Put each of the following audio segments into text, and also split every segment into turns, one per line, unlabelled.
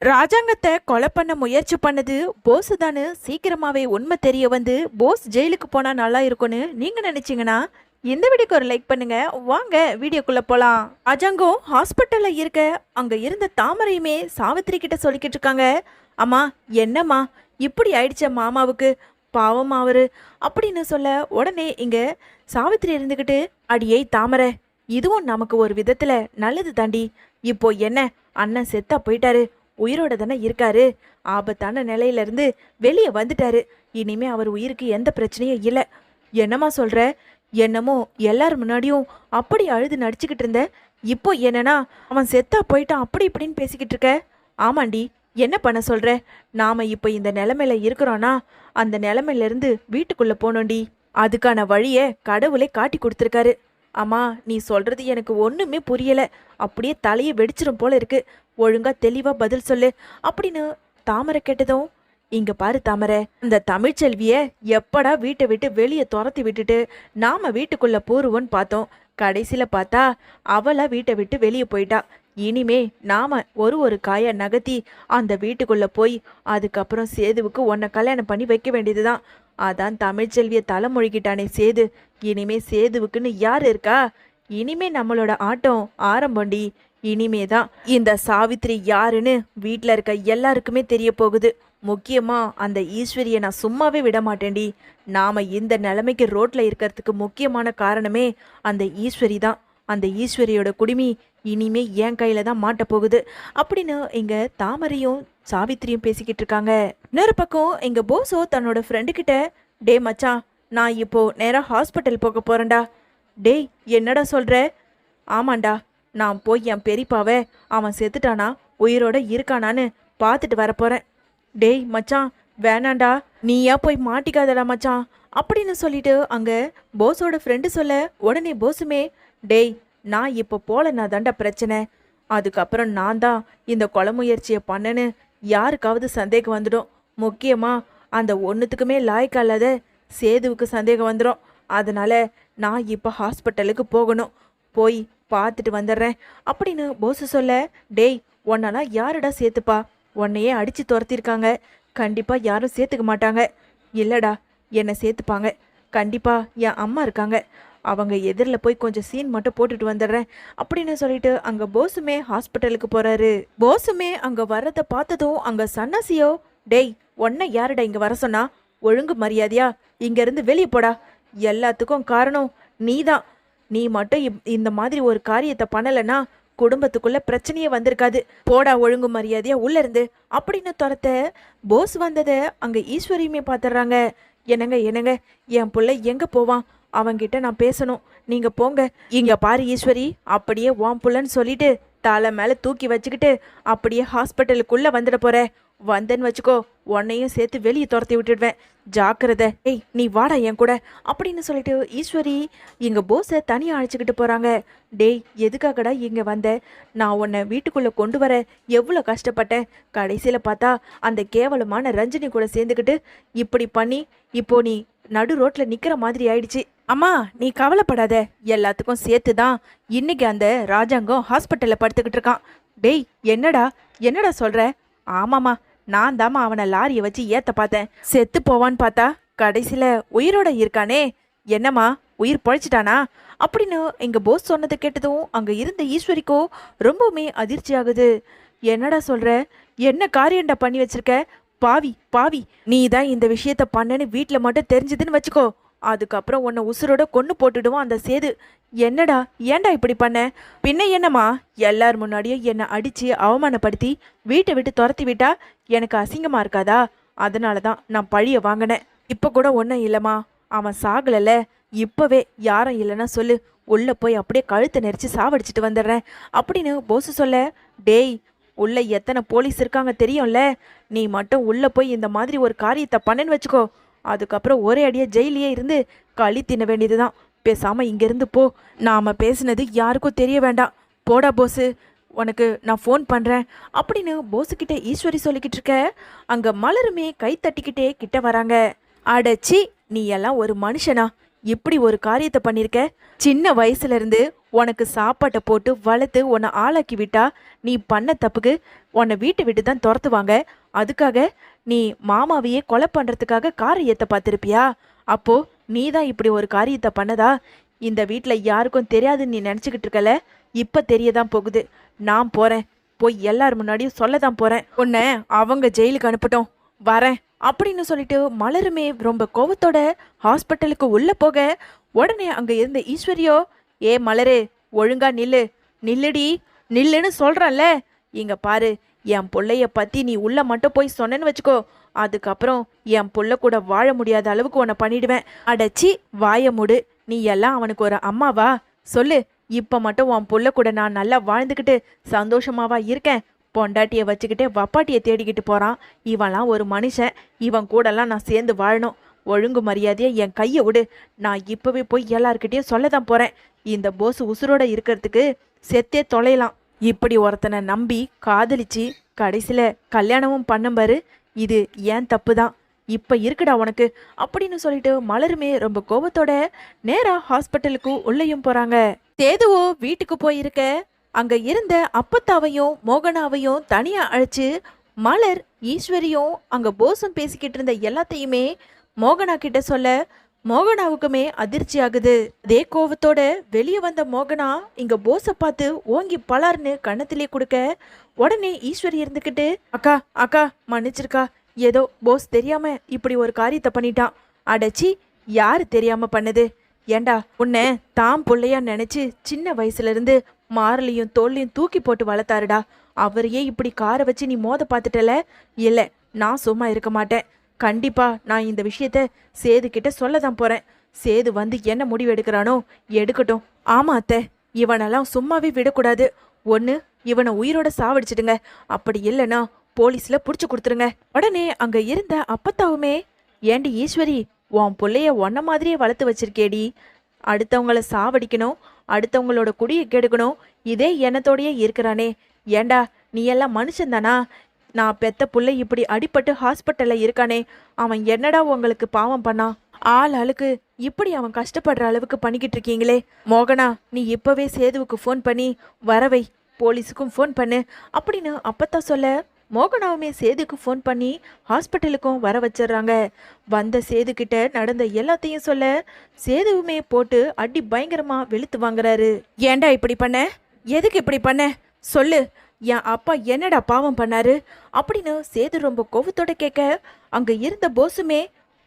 ராஜாங்கத்தை கொலை பண்ண முயற்சி பண்ணது போஸ் தானு சீக்கிரமாவே உண்மை தெரிய வந்து போஸ் ஜெயிலுக்கு போனா நல்லா இருக்கும்னு நீங்க நினைச்சீங்கன்னா இந்த வீடியோக்கு ஒரு லைக் பண்ணுங்க. வாங்க வீடியோக்குள்ள போலாம். ராஜாங்கம் ஹாஸ்பிட்டல்ல இருக்க அங்க இருந்த தாமரையுமே சாவித்திரி கிட்ட சொல்லிக்கிட்டு இருக்காங்க. அம்மா என்னம்மா இப்படி ஆயிடுச்ச மாமாவுக்கு, பாவம் அவரு அப்படின்னு சொல்ல உடனே இங்க சாவித்திரி இருந்துக்கிட்டு, அடியே தாமரை, இதுவும் நமக்கு ஒரு விதத்துல நல்லது தாண்டி. இப்போ என்ன, அண்ணன் செத்தா போயிட்டாரு, உயிரோட தானே இருக்காரு, ஆபத்தான நிலையில இருந்து வெளியே வந்துட்டாரு, இனிமே அவர் உயிருக்கு எந்த பிரச்சனையும் இல்லை. என்னம்மா சொல்ற? என்னமோ எல்லாரும் முன்னாடியும் அப்படி அழுது நடிச்சுக்கிட்டு இருந்த, இப்போ என்னன்னா அவன் செத்தா போயிட்டான் அப்படி இப்படின்னு பேசிக்கிட்டு இருக்க. ஆமாண்டி, என்ன பண்ண சொல்ற? நாம இப்போ இந்த நிலைமையில இருக்கிறோன்னா அந்த நிலைமையில இருந்து வீட்டுக்குள்ள போனோண்டி. அதுக்கான வழியை கடவுளே காட்டி கொடுத்துருக்காரு. அம்மா நீ சொல்றது எனக்கு ஒண்ணுமே புரியல, அப்படியே தலையை வெடிச்சிரும் போல இருக்கு, ஒழுங்கா தெளிவா பதில் சொல்லு அப்படின்னு தாமரை கேட்டதும், இங்க பாரு தாமரை, இந்த தமிழ்ச்செல்விய எப்படா வீட்டை விட்டு வெளியே துரத்தி விட்டுட்டு நாம வீட்டுக்குள்ள போருவோன்னு பார்த்தோம். கடைசியில பார்த்தா அவளா வீட்டை விட்டு வெளியே போயிட்டா. இனிமே நாம ஒரு காய நகர்த்தி அந்த வீட்டுக்குள்ள போய் அதுக்கப்புறம் சேதுவுக்கு உன்னை கல்யாணம் பண்ணி வைக்க வேண்டியதுதான். அதான் தமிழ்ச்செல்விய தலைமொழிக்கிட்டானே சேது. இனிமே சேதுவுக்குன்னு யார் இருக்கா? இனிமே நம்மளோட ஆட்டம் ஆரம்பண்டி. இனிமே தான் இந்த சாவித்திரி யாருன்னு வீட்டில் இருக்க எல்லாருக்குமே தெரிய போகுது. முக்கியமா அந்த ஈஸ்வரியை நான் சும்மாவே விட மாட்டேன்டி. நாம இந்த நிலைமைக்கு ரோட்ல இருக்கிறதுக்கு முக்கியமான காரணமே அந்த ஈஸ்வரி தான். அந்த ஈஸ்வரியோட குடுமி இனிமே என் கையில தான் மாட்ட போகுது அப்படின்னு இங்க தாமரையும் சாவித்திரியும் பேசிக்கிட்டு இருக்காங்க. இன்னொரு பக்கம் எங்க போஸோ தன்னோட ஃப்ரெண்டு கிட்ட, டே மச்சான், நான் இப்போ நேரா ஹாஸ்பிட்டல் போக போறேன்டா. டேய் என்னடா சொல்ற? ஆமாண்டா, நான் போய் என் பெரியப்பாவை அவன் செத்துட்டானா உயிரோட இருக்கானான்னு பார்த்துட்டு வரப்போறேன். டேய் மச்சான் வேணாண்டா, நீயா போய் மாட்டிக்காதடா மச்சான் அப்படின்னு சொல்லிட்டு அங்க போஸோட ஃப்ரெண்டு சொல்ல, உடனே போஸுமே, டேய் நான் இப்போ போலன்னா தாண்டா பிரச்சனை, அதுக்கப்புறம் நான் தான் இந்த கொலை முயற்சியை பண்ணேன்னு யாருக்காவது சந்தேகம் வந்துடும். முக்கியமா அந்த ஒன்றுத்துக்குமே லாய்க்கால்லாத சேதுவுக்கு சந்தேகம் வந்துடும். அதனால நான் இப்போ ஹாஸ்பிட்டலுக்கு போகணும், போய் பார்த்துட்டு வந்துடுறேன் அப்படின்னு போஸ் சொல்ல, டேய் உன்னெல்லாம் யாருடா சேர்த்துப்பா? உன்னையே அடித்து துரத்திருக்காங்க, கண்டிப்பாக யாரும் சேர்த்துக்க மாட்டாங்க. இல்லைடா, என்னை சேர்த்துப்பாங்க. கண்டிப்பாக என் அம்மா இருக்காங்க, அவங்க எதிரில் போய் கொஞ்சம் சீன் மட்டும் போட்டுட்டு வந்துடுறேன் அப்படின்னு சொல்லிட்டு அங்கே போஸுமே ஹாஸ்பிட்டலுக்கு போகிறாரு. போஸுமே அங்கே வர்றதை பார்த்ததும் அங்கே சன்னாசியோ, டேய் உன்னை யாருடா இங்கே வர சொன்னா? ஒழுங்கு மரியாதையா இங்கேருந்து வெளியே போடா, எல்லாத்துக்கும் காரணம் நீ தான். நீ மட்டும் இந்த மாதிரி ஒரு காரியத்தை பண்ணலைன்னா குடும்பத்துக்குள்ள பிரச்சனையே வந்திருக்காது. போடா ஒழுங்கு மரியாதையா உள்ள இருந்து அப்படின்னு துரத்த போஸ் வந்ததை அங்க ஈஸ்வரியுமே பாத்துறாங்க. என்னங்க என்னங்க, என் புள்ள எங்க போவான்? அவங்கிட்ட நான் பேசணும், நீங்க போங்க. இங்க பாரு ஈஸ்வரி, அப்படியே உன் புள்ளன்னு சொல்லிட்டு தலை மேல தூக்கி வச்சுக்கிட்டு அப்படியே ஹாஸ்பிட்டலுக்குள்ள வந்துட போற. வந்தேன்னு வச்சுக்கோ, உன்னையும் சேர்த்து வெளியே துரத்தி விட்டுடுவேன், ஜாக்கிரதை. ஏய் நீ வாடா என் கூட அப்படின்னு சொல்லிட்டு ஈஸ்வரி இங்க போஸை தனியாக அழைச்சிக்கிட்டு போறாங்க. டேய் எதுக்காகடா இங்க வந்த? நான் உன்னை வீட்டுக்குள்ள கொண்டு வர எவ்வளோ கஷ்டப்பட்டேன். கடைசியில பார்த்தா அந்த கேவலமான ரஞ்சினி கூட சேர்ந்துக்கிட்டு இப்படி பண்ணி இப்போ நீ நடு ரோட்ல நிக்கிற மாதிரி ஆயிடுச்சு. அம்மா நீ கவலைப்படாத, எல்லாத்துக்கும் சேர்த்து தான் இன்னைக்கு அந்த ராஜாங்கம் ஹாஸ்பிட்டல்ல படுத்துக்கிட்டு இருக்கான். டேய் என்னடா என்னடா சொல்ற? ஆமாம்மா, நான் தாம்மா அவனை லாரியை வச்சு ஏத்த பார்த்தேன், செத்து போவான்னு பார்த்தா கடைசியில உயிரோட இருக்கானே. என்னம்மா உயிர் பொழைச்சிட்டானா அப்படின்னு எங்க போஸ் சொன்னதை கேட்டதும் அங்க இருந்த ஈஸ்வரிக்கோ ரொம்பவுமே அதிர்ச்சி ஆகுது. என்னடா சொல்ற? என்ன காரியம்டா பண்ணி வச்சிருக்க? பாவி பாவி, நீ தான் இந்த விஷயத்த பண்ணன்னு வீட்டில் மட்டும் தெரிஞ்சதுன்னு வச்சுக்கோ, அதுக்கப்புறம் உன்னை உசுரோட கொன்று போட்டுடுவோம் அந்த சேது. என்னடா ஏன்டா இப்படி பண்ண? பின்ன என்னம்மா, எல்லார் முன்னாடியும் என்னை அடித்து அவமானப்படுத்தி வீட்டை விட்டு துரத்தி விட்டா எனக்கு அசிங்கமாக இருக்காதா? அதனால தான் நான் பழிய வாங்கினேன். இப்போ கூட ஒன்றும் இல்லைம்மா, அவன் சாகலைல்ல, இப்போவே யாரும் இல்லைன்னா சொல்லு, உள்ளே போய் அப்படியே கழுத்தை நெரிச்சு சாவடிச்சிட்டு வந்துடுறேன் அப்படின்னு போசு சொல்ல, டேய் உள்ள எத்தனை போலீஸ் இருக்காங்க தெரியும்ல, நீ மட்டும் உள்ளே போய் இந்த மாதிரி ஒரு காரியத்தை பண்ணேன்னு வச்சுக்கோ, அதுக்கப்புறம் ஒரே அடியாக ஜெயிலையே இருந்து களி தின்ன வேண்டியதுதான். பேசாமல் இங்கேருந்து போ, நாம் பேசுனது யாருக்கும் தெரிய வேண்டாம். போடா போஸு, உனக்கு நான் ஃபோன் பண்ணுறேன் அப்படின்னு போஸுக்கிட்ட ஈஸ்வரி சொல்லிக்கிட்டு இருக்க அங்கே மலருமே கை தட்டிக்கிட்டே கிட்ட வராங்க. அடச்சி, நீ எல்லாம் ஒரு மனுஷனா? இப்படி ஒரு காரியத்தை பண்ணியிருக்க? சின்ன வயசுலேருந்து உனக்கு சாப்பாட்டை போட்டு வளர்த்து உன்னை ஆளாக்கி விட்டா நீ பண்ண தப்புக்கு உன்னை வீட்டை விட்டு தான் துரத்துவாங்க. அதுக்காக நீ மாமாவையே கொலை பண்றதுக்காக காரை ஏத்த பார்த்திருப்பியா? அப்போ நீ தான் இப்படி ஒரு காரியத்தை பண்ணதா? இந்த வீட்டில் யாருக்கும் தெரியாதுன்னு நீ நினச்சிக்கிட்டு இருக்கல, இப்போ தெரியதான் போகுது. நான் போறேன், போய் எல்லார் முன்னாடியும் சொல்லதான் போறேன். உன்னை அவங்க ஜெயிலுக்கு அனுப்பட்டும், வரேன் அப்படின்னு சொல்லிட்டு மலருமே ரொம்ப கோவத்தோட ஹாஸ்பிட்டலுக்கு உள்ள போக, உடனே அங்க இருந்த ஈஸ்வரியோ, ஏ மலரு, ஒழுங்கா நில்லு, நில்லுடி, நில்லுன்னு சொல்றேன்ல. இங்க பாரு, என் பிள்ளைய பத்தி நீ உள்ள மட்டும் போய் சொன்னேன்னு வச்சுக்கோ, அதுக்கப்புறம் என் புள்ள கூட வாழ முடியாத அளவுக்கு உன்னை பண்ணிடுவேன். அடச்சி, வாய மூடு. நீ எல்லாம் அவனுக்கு ஒரு அம்மாவா? சொல்லு, இப்ப மட்டும் உன் புள்ள கூட நான் நல்லா வாழ்ந்துக்கிட்டு சந்தோஷமாவா இருக்கேன்? பொண்டாட்டியை வச்சுக்கிட்டே வப்பாட்டியை தேடிக்கிட்டு போறான். இவன்லாம் ஒரு மனுஷன், இவன் கூடலாம் நான் சேர்ந்து வாழணும். ஒழுங்கு மரியாதையை என் கையை விடு. நான் இப்பவே போய் எல்லார்கிட்டயும் சொல்லதான் போறேன். இந்த போஸ் உசுரோட இருக்கிறதுக்கு செத்தே தொலையலாம். இப்படி ஒருத்தனை நம்பி காதலிச்சு கடைசியில கல்யாணமும் பண்ணம்பாரு, இது ஏன் தப்பு தான். இப்ப இருக்குடா உனக்கு அப்படின்னு சொல்லிட்டு மலருமே ரொம்ப கோபத்தோட நேரா ஹாஸ்பிட்டலுக்கு உள்ளேயும் போறாங்க. சேதுவோ வீட்டுக்கு போயிருக்க அங்க இருந்த அப்பத்தாவையும் மோகனாவையும் தனியா அழைச்சு மலர் ஈஸ்வரியும் அங்க போஸும் பேசிக்கிட்டு இருந்த எல்லாத்தையுமே மோகனா கிட்ட சொல்ல, மோகனாவுக்குமே அதிர்ச்சி ஆகுது. அதே கோவத்தோட வெளியே வந்த மோகனா இங்க போஸை பார்த்து ஓங்கி பலார்னு கண்ணத்திலே கொடுக்க, உடனே ஈஸ்வரி இருந்துக்கிட்டு, அக்கா அக்கா மன்னிச்சிருக்கா, ஏதோ போஸ் தெரியாம இப்படி ஒரு காரியத்தை பண்ணிட்டான். அடச்சி, யாரு தெரியாம பண்ணது? ஏண்டா, உன்னை தாம் பிள்ளையா நினைச்சு சின்ன வயசுல இருந்து மாரலையும் தோல்லையும் தூக்கி போட்டு வளர்த்தாருடா. அவரையே இப்படி காரை வச்சு நீ மோத பார்த்துட்டல. இல்லை, நான் சும்மா இருக்க மாட்டேன். கண்டிப்பா நான் இந்த விஷயத்த சேது கிட்ட சொல்லதான் போறேன். சேது வந்து என்ன முடிவு எடுக்கிறானோ எடுக்கட்டும். ஆமா அத்தை, இவனெல்லாம் சும்மாவே விடக்கூடாது. ஒன்னு இவனை உயிரோட சாவடிச்சிடுங்க, அப்படி இல்லைன்னா போலீஸ்ல புடிச்சு கொடுத்துருங்க. உடனே அங்க இருந்த அப்பத்தாவுமே, ஏண்டி ஈஸ்வரி, உன் பிள்ளைய ஒன்ன மாதிரியே வளர்த்து வச்சிருக்கேடி. அடுத்தவங்கள சாவடிக்கணும், அடுத்தவங்களோட குடியை கெடுக்கணும், இதே எண்ணத்தோடயே இருக்கிறானே. ஏண்டா, நீ எல்லாம் மனுஷன்தானா? நான் பெத்த புள்ளை இப்படி அடிபட்டு ஹாஸ்பிட்டல்ல இருக்கானே, அவன் என்னடா உங்களுக்கு பாவம் பண்ணான்? ஆள் ஆளுக்கு இப்படி அவன் கஷ்டப்படுற அளவுக்கு பண்ணிக்கிட்டு இருக்கீங்களே. மோகனா, நீ இப்பவே சேதுவுக்கு ஃபோன் பண்ணி வரவை, போலீஸுக்கும் ஃபோன் பண்ணு அப்படின்னு அப்பத்தான் சொல்ல, மோகனாவுமே சேதுக்கு ஃபோன் பண்ணி ஹாஸ்பிட்டலுக்கும் வர வச்சிடுறாங்க. வந்த சேது கிட்ட நடந்த எல்லாத்தையும் சொல்ல, சேதுவுமே போட்டு அடி பயங்கரமா வெளுத்து வாங்குறாரு. ஏண்டா இப்படி பண்ண? எதுக்கு இப்படி பண்ண? சொல்லு, என் அப்பா என்னடா பாவம் பண்ணாரு அப்படின்னு சேது ரொம்ப கோவத்தோட கேட்க, அங்க இருந்த போஸுமே,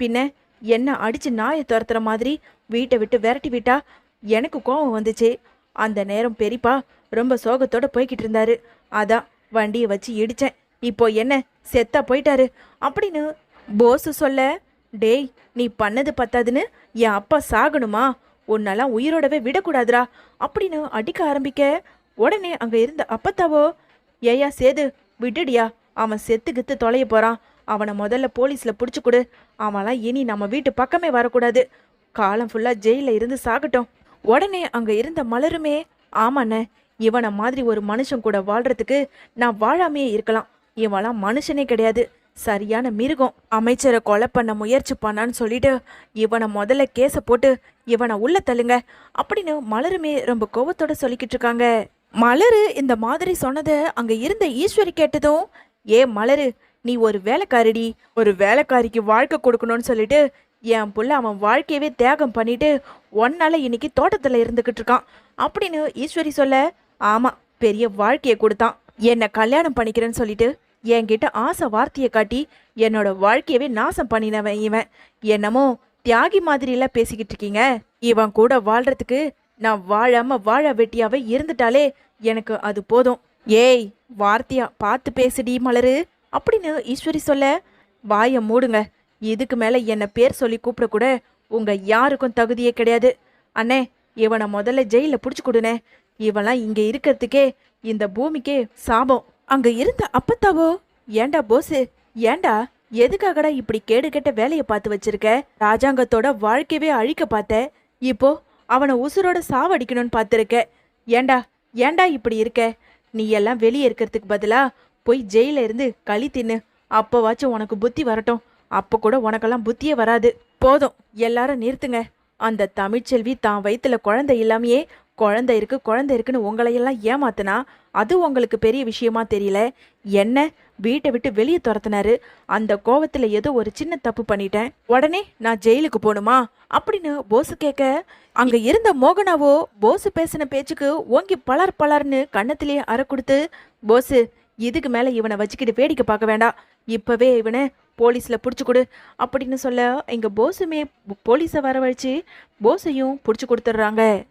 பின்ன என்ன அடிச்சு நாயை துரத்துற மாதிரி வீட்டை விட்டு விரட்டி விட்டா எனக்கு கோவம் வந்துச்சு. அந்த நேரம் பெரியப்பா ரொம்ப சோகத்தோட போய்கிட்டு இருந்தாரு, அதான் வண்டியை வச்சு இடிச்சேன். இப்போ என்ன செத்தா போயிட்டாரு அப்படின்னு போஸ் சொல்ல, டேய், நீ பண்ணது பத்தாதுன்னு என் அப்பா சாகணுமா? உன்னெல்லாம் உயிரோடவே விடக்கூடாதுரா அப்படின்னு அடிக்க ஆரம்பிக்க, உடனே அங்க இருந்த அப்பத்தாவோ, ஏயா சேது, விட்டுடியா, அவன் செத்து கித்து தொலைய போறான். அவனை முதல்ல போலீஸ்ல புடிச்சு கொடு. அவன்லாம் இனி நம்ம வீட்டு பக்கமே வரக்கூடாது. காலம் ஃபுல்லா ஜெயில இருந்து சாகட்டும். உடனே அங்க இருந்த மலருமே, ஆமாண்ண, இவனை மாதிரி ஒரு மனுஷன் கூட வாழ்றதுக்கு நான் வாழாமையே இருக்கலாம். இவன்லாம் மனுஷனே கிடையாது, சரியான மிருகம். அமைச்சரை கொலை பண்ண முயற்சி பண்ணான்னு சொல்லிட்டு இவனை முதல்ல கேஸை போட்டு இவனை உள்ள தள்ளுங்க அப்படின்னு மலருமே ரொம்ப கோவத்தோட சொல்லிக்கிட்டு இருக்காங்க. மலரு இந்த மாதிரி சொன்னதை அங்க இருந்த ஈஸ்வரி கேட்டதும், ஏ மலரு, நீ ஒரு வேலைக்காரிடி. ஒரு வேலைக்காரிக்கு வாழ்க்கை கொடுக்கணும்னு சொல்லிட்டு என் புள்ள அவன் வாழ்க்கையவே தியாகம் பண்ணிட்டு ஒன்னால இன்னைக்கு தோட்டத்துல இருந்துகிட்டு இருக்கான் அப்படின்னு ஈஸ்வரி சொல்ல, ஆமா, பெரிய வாழ்க்கையை கொடுத்தான். என்னை கல்யாணம் பண்ணிக்கிறேன்னு சொல்லிட்டு என்கிட்ட ஆசை வார்த்தையை காட்டி என்னோட வாழ்க்கையவே நாசம் பண்ணினவன் இவன். என்னமோ தியாகி மாதிரிலாம் பேசிக்கிட்டு இருக்கீங்க. இவன் கூட வாழ்றதுக்கு நான் வாழாம வாழ வெட்டியாவே இருந்துட்டாலே எனக்கு அது போதும். ஏய், வார்த்தையா பார்த்து பேசுடி மலரு அப்படின்னு ஈஸ்வரி சொல்ல, வாயை மூடுங்க. இதுக்கு மேல என்ன பேர் சொல்லி கூப்பிடக்கூட உங்க யாருக்கும் தகுதியே கிடையாது. அண்ணே, இவனை முதல்ல ஜெயில புடிச்சு கொடுனே. இவெல்லாம் இங்க இருக்கிறதுக்கே இந்த பூமிக்கே சாபம். அங்க இருந்த அப்பத்தாவோ, ஏண்டா போஸு, ஏண்டா எதுக்காகடா இப்படி கேடு கெட்ட வேலையை பார்த்து வச்சிருக்க? ராஜாங்கத்தோட வாழ்க்கையவே அழிக்க பார்த்த, இப்போ அவனை உசுரோட சாவடிக்கணும்னு பார்த்துருக்க. ஏண்டா ஏண்டா இப்படி இருக்க? நீ எல்லாம் வெளியே இருக்கிறதுக்கு பதிலா போய் ஜெயில இருந்து களி தின்னு. அப்போவாச்சும் உனக்கு புத்தி வரட்டும். அப்போ கூட உனக்கெல்லாம் புத்தியே வராது. போதும், எல்லாரும் நிறுத்துங்க. அந்த தமிழ்ச்செல்வி தான் வயிற்றுல குழந்தை இல்லாமையே குழந்தை இருக்குன்னு உங்களையெல்லாம் ஏமாத்துனா அது உங்களுக்கு பெரிய விஷயமா தெரியல. என்ன வீட்டை விட்டு வெளியே துரத்துனாரு. அந்த கோவத்துல ஏதோ ஒரு சின்ன தப்பு பண்ணிட்டேன், உடனே நான் ஜெயிலுக்கு போகணுமா அப்படின்னு போஸ் கேட்க, அங்க இருந்த மோகனாவோ போஸ் பேசின பேச்சுக்கு ஓங்கி பலர் பலர்னு கன்னத்திலேயே அறை கொடுத்து, போஸ் இதுக்கு மேல இவனை வச்சுக்கிட்டு வேடிக்கை பார்க்க வேண்டாம், இப்பவே இவனை போலீஸ்ல புடிச்சு கொடு அப்படின்னு சொல்ல, இங்க போஸுமே போலீஸை வரவழைச்சு போஸையும் புடிச்சு கொடுத்துட்றாங்க.